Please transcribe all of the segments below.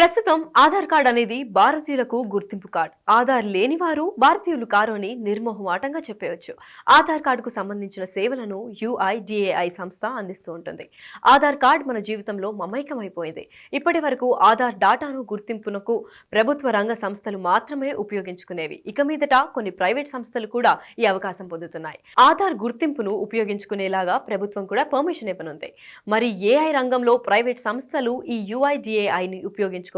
ప్రస్తుతం ఆధార్ కార్డ్ అనేది భారతీయులకు గుర్తింపు కార్డ్. ఆధార్ లేని వారు భారతీయులు కారు అని నిర్మోహమాటంగా చెప్పవచ్చు. ఆధార్ కార్డుకు సంబంధించిన సేవలను యుఐడిఏఐ సంస్థ అందిస్తూ ఉంటుంది. ఆధార్ కార్డ్ మన జీవితంలో మమైకమైపోయింది. ఇప్పటి వరకు ఆధార్ డాటాను గుర్తింపునకు ప్రభుత్వ రంగ సంస్థలు మాత్రమే ఉపయోగించుకునేవి. ఇక మీదట కొన్ని ప్రైవేట్ సంస్థలు కూడా ఈ అవకాశం పొందుతున్నాయి. ఆధార్ గుర్తింపును ఉపయోగించుకునేలాగా ప్రభుత్వం కూడా పర్మిషన్ ఇవ్వనుంది. మరి ఏఐ రంగంలో ప్రైవేట్ సంస్థలు ఈ యుఐడిఏఐని ఉపయోగించుకోవచ్చు,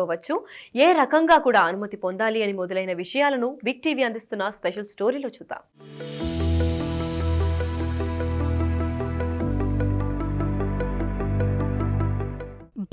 ఏ రకంగా కూడా అనుమతి పొందాలి అని మొదలైన విషయాలను బిగ్ టీవీ అందిస్తున్న స్పెషల్ స్టోరీలో చూద్దాం.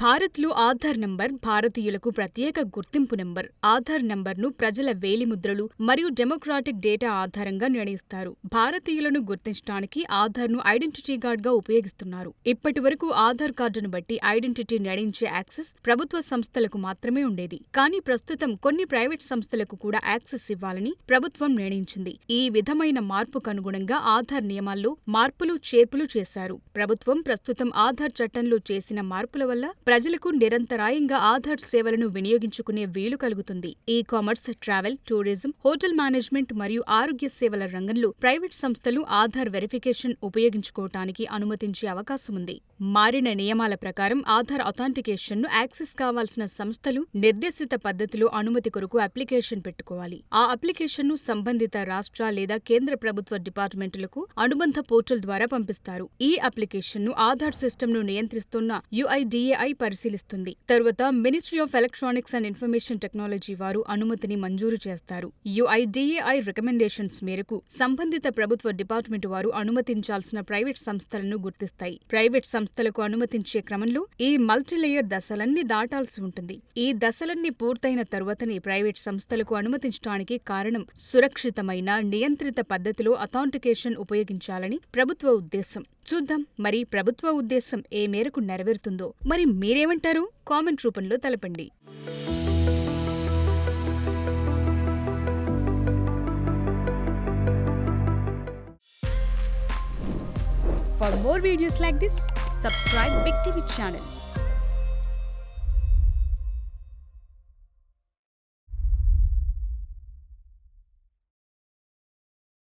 భారత్లో ఆధార్ నంబర్ భారతీయులకు ప్రత్యేక గుర్తింపు నంబర్. ఆధార్ నంబర్ను ప్రజల వేలిముద్రలు మరియు డెమోక్రాటిక్ డేటా ఆధారంగా నిర్ణయిస్తారు. భారతీయులను గుర్తించడానికి ఆధార్ను ఐడెంటిటీ కార్డుగా ఉపయోగిస్తున్నారు. ఇప్పటి వరకు ఆధార్ కార్డును బట్టి ఐడెంటిటీ నిర్ణయించే యాక్సెస్ ప్రభుత్వ సంస్థలకు మాత్రమే ఉండేది. కానీ ప్రస్తుతం కొన్ని ప్రైవేట్ సంస్థలకు కూడా యాక్సెస్ ఇవ్వాలని ప్రభుత్వం నిర్ణయించింది. ఈ విధమైన మార్పుకు అనుగుణంగా ఆధార్ నియమాల్లో మార్పులు చేర్పులు చేశారు. ప్రభుత్వం ప్రస్తుతం ఆధార్ చట్టంలో చేసిన మార్పుల వల్ల ప్రజలకు నిరంతరాయంగా ఆధార్ సేవలను వినియోగించుకునే వీలు కలుగుతుంది. E commerce, travel, tourism, hotel management మరియు ఆరోగ్య సేవల రంగంలో ప్రైవేట్ సంస్థలు ఆధార్ వెరిఫికేషన్ ఉపయోగించుకోవటానికి అనుమతించే అవకాశం ఉంది. మారిన నియమాల ప్రకారం ఆధార్ అథాంటికేషన్ను యాక్సెస్ కావాల్సిన సంస్థలు నిర్దేశిత పద్ధతిలో అనుమతి కొరకు అప్లికేషన్ పెట్టుకోవాలి. ఆ అప్లికేషన్ను సంబంధిత రాష్ట్ర లేదా కేంద్ర ప్రభుత్వ డిపార్ట్మెంట్లకు అనుబంధ పోర్టల్ ద్వారా పంపిస్తారు. ఈ అప్లికేషన్ను ఆధార్ సిస్టమ్ను నియంత్రిస్తున్న యుఐడిఏఐ పరిశీలిస్తుంది. తరువాత ministry of electronics and information technology వారు అనుమతిని మంజూరు చేస్తారు. యుఐడిఏఐ రికమెండేషన్స్ మేరకు సంబంధిత ప్రభుత్వ డిపార్ట్మెంట్ వారు అనుమతించాల్సిన ప్రైవేట్ సంస్థలను గుర్తిస్తాయి. ప్రైవేట్ సంస్థలకు అనుమతించే క్రమంలో ఈ మల్టీలేయర్ దశలన్నీ దాటాల్సి ఉంటుంది. ఈ దశలన్నీ పూర్తయిన తరువాతనే ప్రైవేట్ సంస్థలకు అనుమతించడానికి కారణం సురక్షితమైన, నియంత్రిత పద్ధతిలో అథాంటికేషన్ ఉపయోగించాలని ప్రభుత్వ ఉద్దేశం. చూద్దాం మరి ప్రభుత్వ ఉద్దేశం ఏ మేరకు నెరవేరుతుందో. మరి మీరేమంటారు? కామెంట్ రూపంలో తెలపండి. For more videos like this, subscribe Big TV channel.